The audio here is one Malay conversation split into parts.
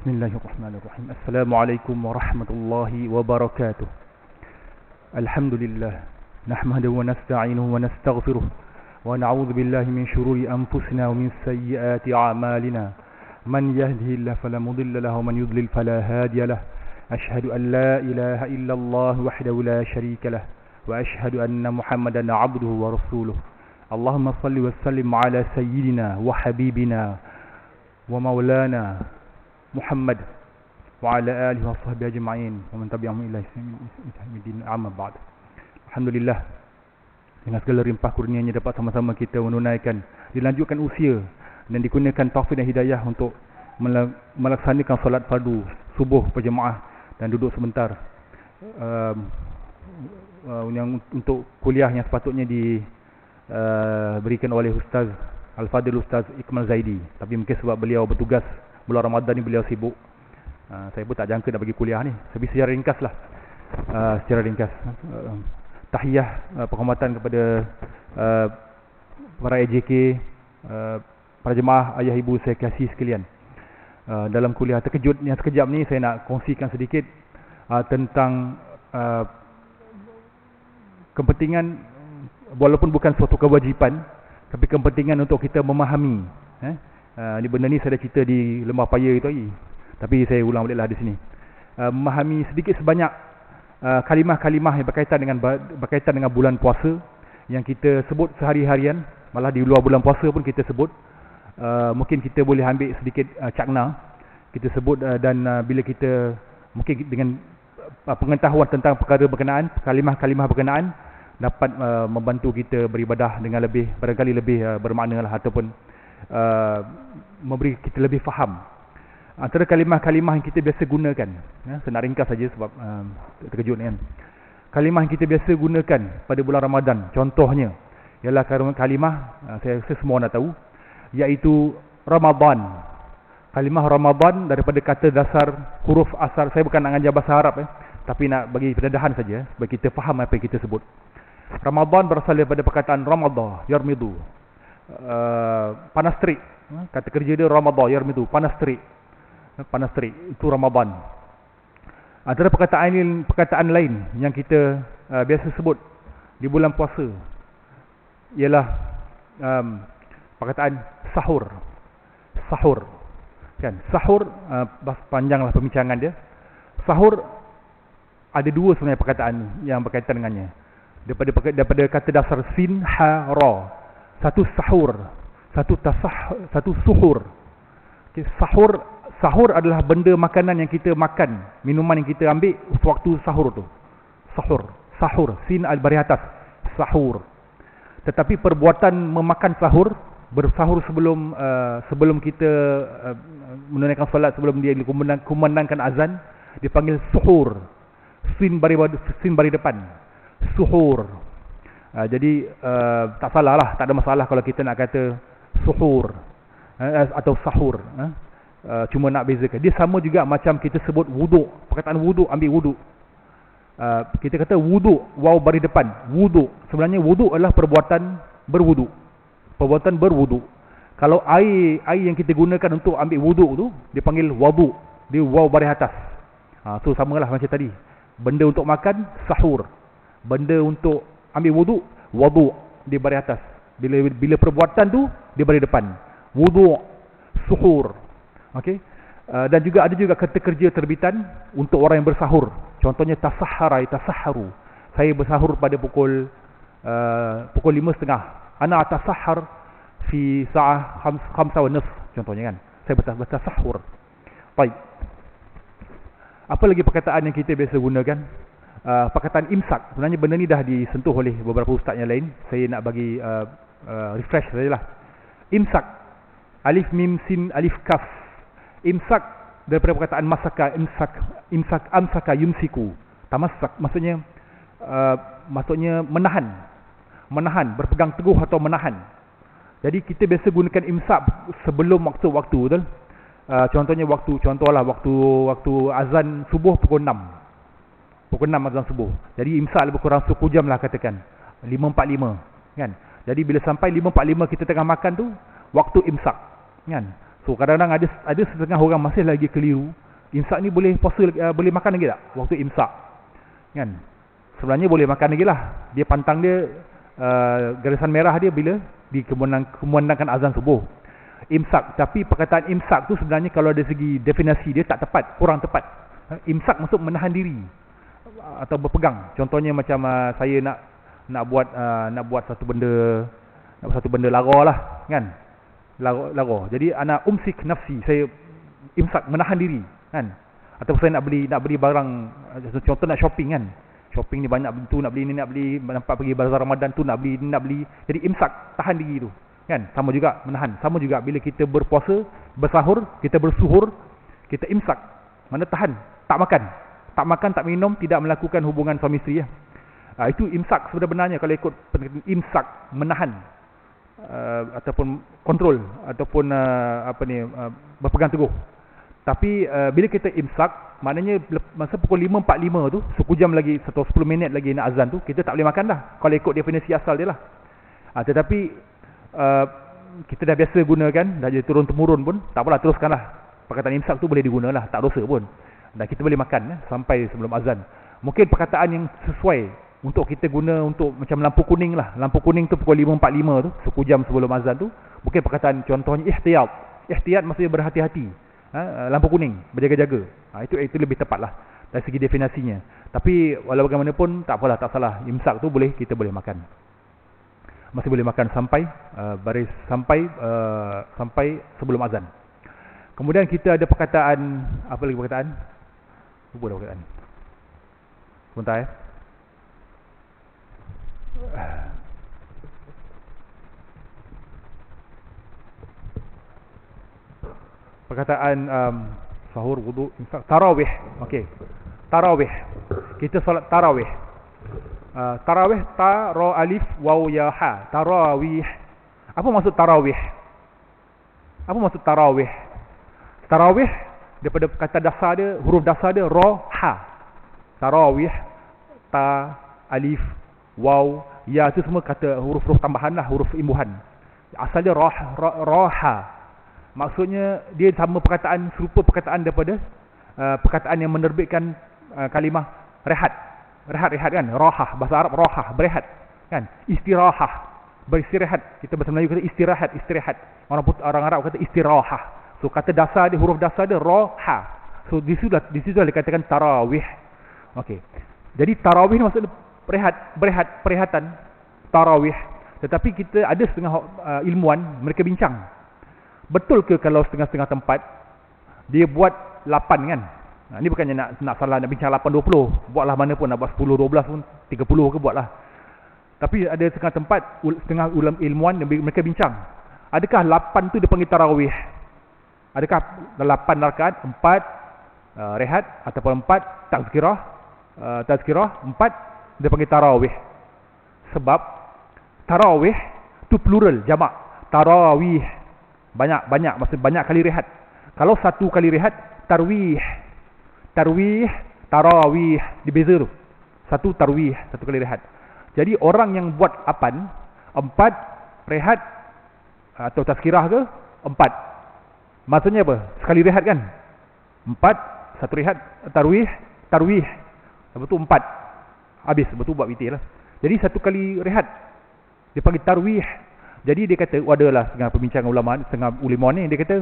Bismillahirrahmanirrahim. Assalamualaikum warahmatullahi wabarakatuh. Alhamdulillah. Nahmaduhu wa nasta'inuhu wa nastaghfiruh. Wa na'udzu billahi min shururi anfusina wa min sayyiati a'malina. Man yahdihillahu fala mudilla lahu wa man yudlil fala hadiya lahu. Ashhadu an la ilaha illallah wahdahu la sharika lahu wa ashhadu anna Muhammadan 'abduhu wa rasuluh. Allahumma salli wa sallim ala sayyidina wa habibina wa maulana Muhammad wa ala alihi wa sahbihi ajma'in wa man tabi'ahum ila yaumil amma ba'd. Alhamdulillah, dengan segala limpah kurnianya dapat sama-sama kita menunaikan, dilanjutkan usia dan dikurniakan taufik dan hidayah untuk melaksanakan solat fardu subuh berjemaah dan duduk sebentar yang untuk kuliah yang sepatutnya diberikan oleh Ustaz Al-Fadil Ustaz Ikmal Zaidi, tapi mungkin sebab beliau bertugas bulan Ramadan ni beliau sibuk. Saya pun tak jangka nak bagi kuliah ni. Tapi secara ringkas lah. Tahiyah penghormatan kepada para AJK, para jemaah, ayah ibu saya kasih sekalian. Dalam kuliah terkejut yang sekejap ni saya nak kongsikan sedikit tentang kepentingan, walaupun bukan suatu kewajipan, tapi kepentingan untuk kita memahami. Ni benda ni saya dah cerita di Lembah Paya itu lagi, tapi saya ulang baliklah di sini. Memahami sedikit sebanyak kalimah-kalimah yang berkaitan dengan bulan puasa yang kita sebut sehari-harian, malah di luar bulan puasa pun kita sebut. Mungkin kita boleh ambil sedikit cakna kita sebut, dan bila kita mungkin dengan pengetahuan tentang perkara berkenaan, kalimah-kalimah berkenaan dapat membantu kita beribadah dengan lebih, barangkali lebih bermakna lah, ataupun memberi kita lebih faham. Antara kalimah-kalimah yang kita biasa gunakan, saya nak ringkas saja sebab terkejut kan. Kalimah yang kita biasa gunakan pada bulan Ramadan, contohnya ialah kalimah, saya semua nak tahu, iaitu Ramadan. Kalimah Ramadan daripada kata dasar huruf asal. Saya bukan nak ngajar bahasa Arab, tapi nak bagi pendedahan saja supaya kita faham apa yang kita sebut. Ramadan berasal daripada perkataan Ramadan, yarmidu, panas terik. Kata kerja dia Ramadan, yarmidu, panas terik. Panas terik, itu Ramadan. Antara perkataan lain yang kita biasa sebut di bulan puasa ialah perkataan sahur. Sahur kan, sahur panjanglah pembincangan dia. Sahur ada dua sebenarnya perkataan yang berkaitan dengannya. Daripada kata dasar sin ha ra. Satu sahur, satu suhur. Okay, sahur adalah benda makanan yang kita makan, minuman yang kita ambil waktu sahur tu. Sahur, sin al-bari atas, sahur. Tetapi perbuatan memakan sahur, bersahur sebelum kita menunaikan solat, sebelum dia dikumandangkan azan, dipanggil suhur. Sin bari depan. Suhur. Jadi tak salah lah, tak ada masalah kalau kita nak kata suhur atau sahur. Cuma nak bezakan, dia sama juga macam kita sebut wuduk. Perkataan wuduk, ambil wuduk. Kita kata wuduk, waw bari depan, wuduk. Sebenarnya wuduk adalah perbuatan berwuduk. Perbuatan berwuduk. Kalau air yang kita gunakan untuk ambil wuduk tu dipanggil wadu, dia waw bari atas. So samalah macam tadi. Benda untuk makan, sahur. Benda untuk ambil wuduk, wadu, dia bari atas. Bila perbuatan tu dia bari depan. Wuduk, suhur. Okey. Dan juga ada juga kata kerja terbitan untuk orang yang bersahur. Contohnya tasahharu. Saya bersahur pada pukul 5.30. Ana atasahhar fi sa'ah 5:30 contohnya kan. Saya bersahur. Baik. Apa lagi perkataan yang kita biasa gunakan? Perkataan imsak. Sebenarnya benda ni dah disentuh oleh beberapa ustaz yang lain. Saya nak bagi refresh sajalah. Imsak. Alif mim sin alif kaf. Imsak daripada perkataan masaka, imsak amsaka yumsiku. Tamassak maksudnya menahan, berpegang teguh atau menahan. Jadi kita biasa gunakan imsak sebelum waktu-waktu, betul? Contohlah waktu azan subuh pukul 6. Pukul 6 azan subuh. Jadi imsak lebih kurang suku jam lah katakan. 5.45 kan. Jadi bila sampai 5.45 kita tengah makan tu, waktu imsak kan. So kadang-kadang ada setengah orang masih lagi keliru. Imsak ni boleh puasa, boleh makan lagi tak waktu imsak? Kan? Sebenarnya boleh makan lagi lah. Dia pantang dia, garisan merah dia bila dikumandangkan azan subuh. Imsak, tapi perkataan imsak tu sebenarnya kalau dari segi definisi dia tak tepat, kurang tepat. Imsak maksud menahan diri atau berpegang. Contohnya macam saya nak buat satu benda lara lah, kan? Lara. Jadi ana umsik nafsi, saya imsak, menahan diri, kan? Atau saya nak beli barang, contoh nak shopping, kan? Shopping ni banyak tu, nak beli ni, nak beli, nampak pergi bazar Ramadan tu nak beli ni, nak beli. Jadi imsak, tahan diri tu, kan? Sama juga menahan. Sama juga bila kita berpuasa, bersahur, kita bersuhur, kita imsak, mana tahan, tak makan, tak minum, tidak melakukan hubungan suami isteri, ya. Itu imsak sebenarnya kalau ikut imsak, menahan, ataupun kontrol, ataupun berpegang teguh. Tapi bila kita imsak, maknanya masa pukul 5.45 tu, sekujam lagi atau 10 minit lagi nak azan tu, kita tak boleh makan dah kalau ikut definisi asal dia lah. Tetapi kita dah biasa gunakan, dah jadi turun-temurun pun, tak apalah, teruskanlah. Perkataan imsak tu boleh digunalah, tak dosa pun. Dan kita boleh makan sampai sebelum azan. Mungkin perkataan yang sesuai untuk kita guna untuk macam lampu kuning lah. Lampu kuning tu pukul 5.45 tu, sekujam sebelum azan tu, mungkin perkataan contohnya ihtiyat. Ihtiyat maksudnya berhati-hati. Lampu kuning, berjaga-jaga. Itu lebih tepat lah dari segi definisinya. Tapi walau bagaimanapun tak apalah, tak salah. Imsak tu boleh, kita boleh makan. Masih boleh makan sampai sampai sebelum azan. Kemudian kita ada perkataan, apa lagi perkataan? Lupa dah perkataan. Sebentar perkataan sahur, wudu, imsak, tarawih. Okey. Tarawih. Kita solat tarawih. Tarawih, ta ra alif waw ya ha. Tarawih. Apa maksud tarawih? Apa maksud tarawih? Tarawih daripada kata dasar dia, huruf dasar dia ra ha. Tarawih, ta, alif, waw, ya, itu semua kata huruf-huruf tambahan lah, huruf imbuhan. Asal dia raha. Maksudnya dia sama perkataan, serupa perkataan daripada perkataan yang menerbitkan kalimah rehat. Rehat kan? Rahah, bahasa Arab rahah, berehat, kan? Istirahah, beristirahat. Kita bahasa Melayu kata istirahat. Orang Arab kata istirahah. So kata dasar dia, huruf dasar dia raha. So di situ dikatakan tarawih. Okey. Jadi tarawih ni maksudnya perehatan, tarawih. Tetapi kita ada setengah ilmuwan, mereka bincang, betul ke kalau setengah-setengah tempat dia buat 8 kan? Ini bukannya nak salah, nak bincang 8-20. Buatlah mana pun, nak buat 10-12 pun, 30 ke buatlah. Tapi ada setengah tempat, setengah ilmuwan mereka bincang, adakah 8 tu dipanggil tarawih? Adakah 8 rakaat, 4 rehat, ataupun 4 tazkirah, 4 dipanggil tarawih? Sebab tarawih tu plural, jamak. Tarawih banyak, maksud banyak kali rehat. Kalau satu kali rehat, tarawih, tarawih, dibeza tu. Satu tarwih, satu kali rehat. Jadi orang yang buat 4 rehat atau tazkirah ke 4, maksudnya apa? Sekali rehat kan? 4, satu rehat, tarwih, lepas tu 4 habis, betul buat witir lah. Jadi satu kali rehat dia panggil tarwih. Jadi dia kata, adalah setengah pembincangan ulama, setengah ulama ni, dia kata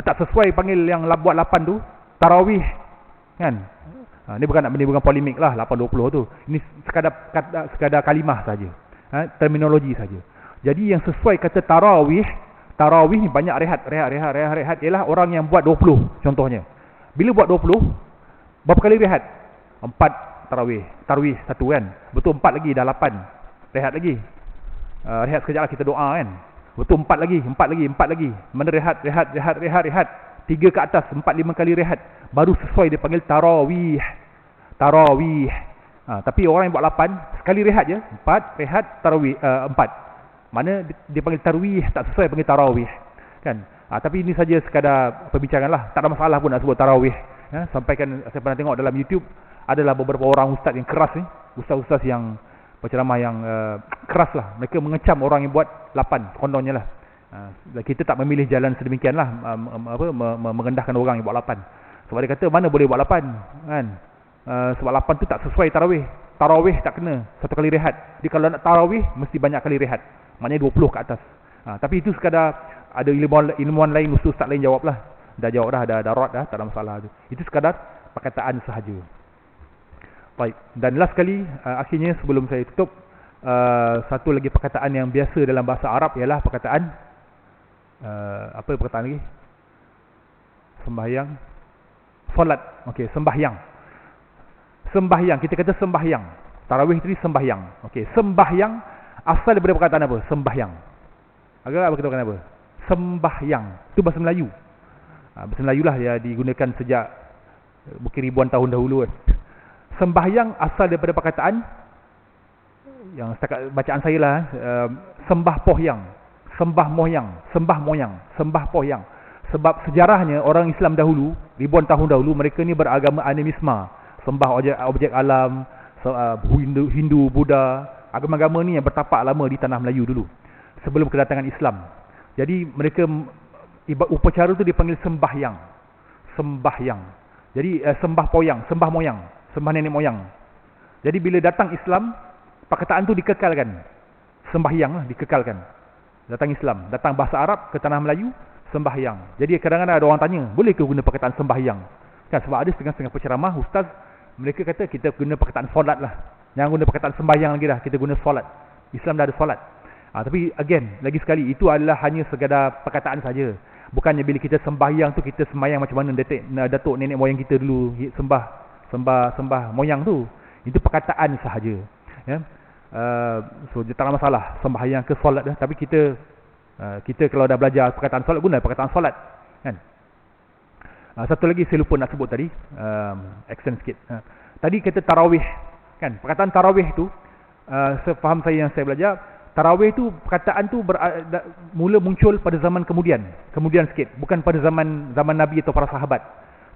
tak sesuai panggil yang buat 8 tu tarawih, kan? Ni bukan nak menimbulkan polemik lah 8-20 tu. Ini sekadar kalimah saja, terminologi saja. Jadi yang sesuai kata tarawih ni banyak rehat ialah orang yang buat 20 contohnya. Bila buat 20, berapa kali rehat? 4 tarwih satu kan? Betul 4 lagi, dah 8. Rehat lagi. Rehat sekejap lah, kita doa kan? Betul 4 lagi. Mana rehat. 3 ke atas, 4-5 kali rehat, baru sesuai dia panggil tarawih. Tapi orang yang buat 8 sekali rehat je, 4 rehat, tarawih 4, mana dia panggil tarwih, tak sesuai panggil tarawih, kan? Tapi ini saja sekadar perbincangan lah, tak ada masalah pun nak sebut tarawih. Sampaikan, saya pernah tengok dalam YouTube, adalah beberapa orang ustaz yang keras ni, ustaz-ustaz yang penceramah yang keras lah, mereka mengecam orang yang buat 8 kononnya lah. Kita tak memilih jalan sedemikianlah, merendahkan orang yang buat 8. Sebab dia kata mana boleh buat 8 kan. Sebab 8 tu tak sesuai tarawih. Tarawih tak kena satu kali rehat. Dia kalau nak tarawih mesti banyak kali rehat. Maknanya 20 ke atas. Tapi itu sekadar ada ilmuwan lain, ustaz lain jawab lah. Dah jawab dah, dah rot dah, tak ada masalah tu. Itu sekadar perkataan sahaja. Baik. Dan last kali, akhirnya sebelum saya tutup, satu lagi perkataan yang biasa dalam bahasa Arab ialah perkataan apa perkataan lagi? Sembahyang, solat. Okey, sembahyang. Sembahyang, kita kata sembahyang. Tarawih tadi sembahyang. Okey, sembahyang asal daripada perkataan apa? Sembahyang. Agak apa kita kata apa? Sembahyang. Itu bahasa Melayu. Bahasa Melayu lah ya, digunakan sejak mungkin ribuan tahun dahulu kan. Sembahyang asal daripada perkataan yang setakat bacaan saya lah, sembah pohyang, sembah moyang, sembah moyang, sembah pohyang. Sebab sejarahnya orang Islam dahulu, ribuan tahun dahulu, mereka ni beragama animisma, sembah objek alam, Hindu, Buddha. Agama-agama ni yang bertapak lama di tanah Melayu dulu sebelum kedatangan Islam. Jadi mereka upacara tu dipanggil sembahyang. Sembahyang. Jadi sembah poyang, sembah moyang, sembah nenek moyang. Jadi bila datang Islam, perkataan tu dikekalkan. Sembahyang lah dikekalkan. Datang Islam, datang bahasa Arab ke tanah Melayu, sembahyang. Jadi kadang-kadang ada orang tanya, boleh ke guna perkataan sembahyang? Kan sebab ada setengah-setengah penceramah ustaz, mereka kata kita guna perkataan solat lah. Jangan guna perkataan sembahyang lagi dah, kita guna solat. Islam dah ada solat. Tapi again, lagi sekali, itu adalah hanya sekadar perkataan saja. Bukannya bila kita sembahyang tu kita sembahyang macam mana datuk nenek moyang kita dulu sembah moyang tu. Itu perkataan sahaja. Ya. So tak ada masalah sembahyang ke solat dah, tapi kita kalau dah belajar perkataan solat, guna perkataan solat kan. Satu lagi saya lupa nak sebut tadi, accent sikit. Tadi kita tarawih kan, perkataan tarawih tu sefaham saya yang saya belajar, tarawih tu perkataan tu mula muncul pada zaman kemudian sikit, bukan pada zaman Nabi atau para sahabat.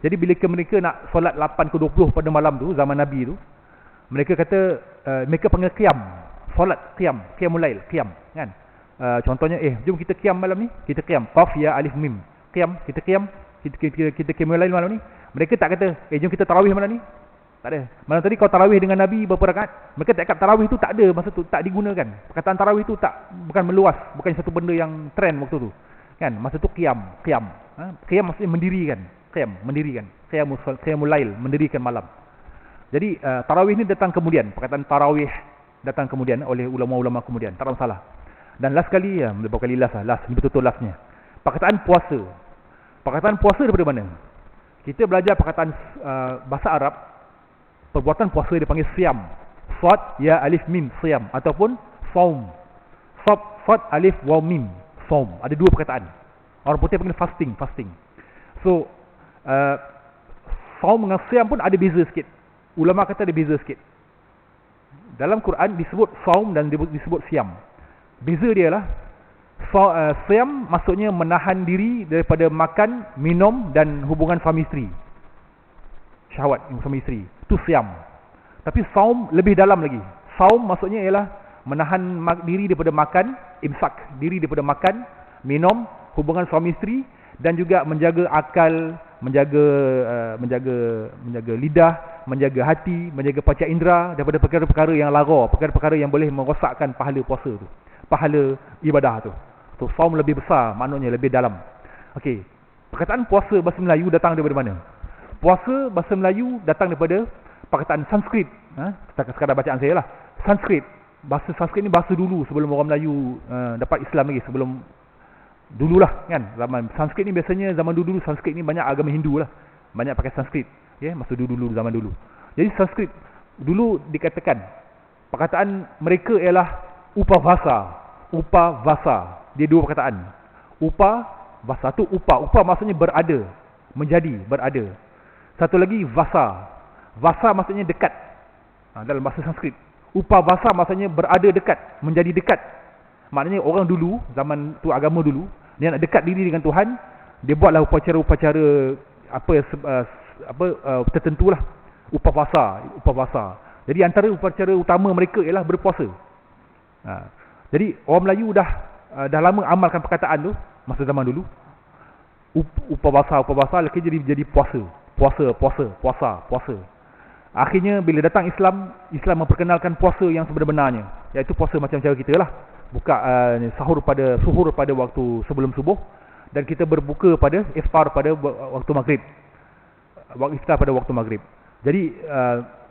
Jadi bila mereka nak solat 8 ke 20 pada malam tu, zaman Nabi tu, mereka kata mereka panggil qiyam, solat qiyamul lail, qiyam kan. Contohnya jom kita qiyam malam ni, kita qiyam qaf ya alif mim, qiyam, kita qiyam, kita qiyamul lail malam ni. Mereka tak kata jom kita tarawih malam ni. Tak ada. Malam tadi kau tarawih dengan Nabi berapa rakaat? Mereka tak cakap tarawih tu tak ada masa tu, tak digunakan. Perkataan tarawih tu bukan meluas, bukan satu benda yang trend waktu tu. Kan? Masa tu qiyam. Qiyam maksudnya mendirikan. Mendirikan. Qiyamul lail, mendirikan malam. Jadi tarawih ni datang kemudian. Perkataan tarawih datang kemudian oleh ulama-ulama kemudian. Tak ada masalah. Dan last kali beberapa kali last, ini betul-betul lastnya. Perkataan puasa. Perkataan puasa daripada mana? Kita belajar perkataan bahasa Arab. Perbuatan puasa dipanggil siam. Sad ya alif mim, siam, ataupun saum. Sad alif waw mim, saum. Ada dua perkataan. Orang putih panggil fasting. So saum dengan siam pun ada beza sikit. Ulama kata ada beza sikit. Dalam Quran disebut saum dan disebut siam. Beza dia lah, siam maksudnya menahan diri daripada makan, minum dan hubungan suami isteri. Syahwat suami isteri, itu siam. Tapi saum lebih dalam lagi. Saum maksudnya ialah menahan diri daripada makan, imsak, diri daripada makan, minum, hubungan suami isteri, dan juga menjaga akal, menjaga lidah, menjaga hati, menjaga panca indera daripada perkara-perkara yang lara, perkara-perkara yang boleh merosakkan pahala puasa tu, pahala ibadah tu. So saum lebih besar, maknanya lebih dalam. Okey. Perkataan puasa bahasa Melayu datang daripada mana? Puasa bahasa Melayu datang daripada perkataan Sanskrit. Sekadar bacaan saya lah. Sanskrit. Bahasa Sanskrit ni bahasa dulu sebelum orang Melayu dapat Islam lagi, sebelum dululah kan. Zaman Sanskrit ni biasanya zaman dulu Sanskrit ni banyak agama Hindu lah. Banyak pakai Sanskrit. Ya, masa dulu zaman dulu. Jadi Sanskrit dulu dikatakan perkataan mereka ialah upavasa. Upavasa. Dia dua perkataan. Upavasa tu upa maksudnya berada, menjadi, berada. Satu lagi vasa. Vasa maksudnya dekat. Dalam bahasa Sanskrit. Upavasa maksudnya berada dekat, menjadi dekat. Maknanya orang dulu, zaman tu agama dulu, dia nak dekat diri dengan Tuhan, dia buatlah upacara-upacara tertentulah. Upavasa. Jadi antara upacara utama mereka ialah berpuasa. Jadi orang Melayu dah dah lama amalkan perkataan tu masa zaman dulu. Upah basah lagi jadi puasa. Akhirnya bila datang Islam memperkenalkan puasa yang sebenar-benarnya, iaitu puasa macam cara kita lah. Buka suhur pada waktu sebelum subuh, dan kita berbuka pada iftar pada waktu maghrib. Iftar pada waktu maghrib. Jadi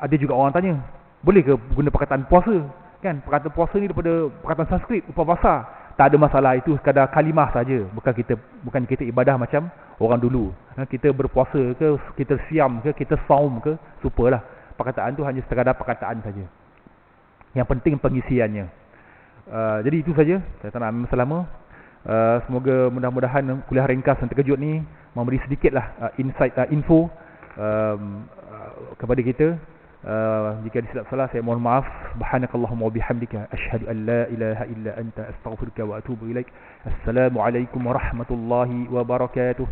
ada juga orang tanya, boleh ke guna perkataan puasa? Kan perkataan puasa ni daripada perkataan Sanskrit, upavasa. Tak ada masalah, itu sekadar kalimah saja. Bukan kita ibadah macam orang dulu. Kita berpuasa ke, kita siam ke, kita saum ke, supalah. Perkataan tu hanya sekadar perkataan saja. Yang penting pengisiannya. Jadi itu saja. Saya tak nak ambil masa lama. Semoga mudah-mudahan kuliah ringkas dan terkejut ni memberi sedikitlah info kepada kita. Jika disilap salah, saya mohon maaf. Subhanakallahumma wa bihamdika asyhadu an la ilaha illa anta astaghfiruka wa atubu ilaik. Assalamualaikum warahmatullahi wabarakatuh.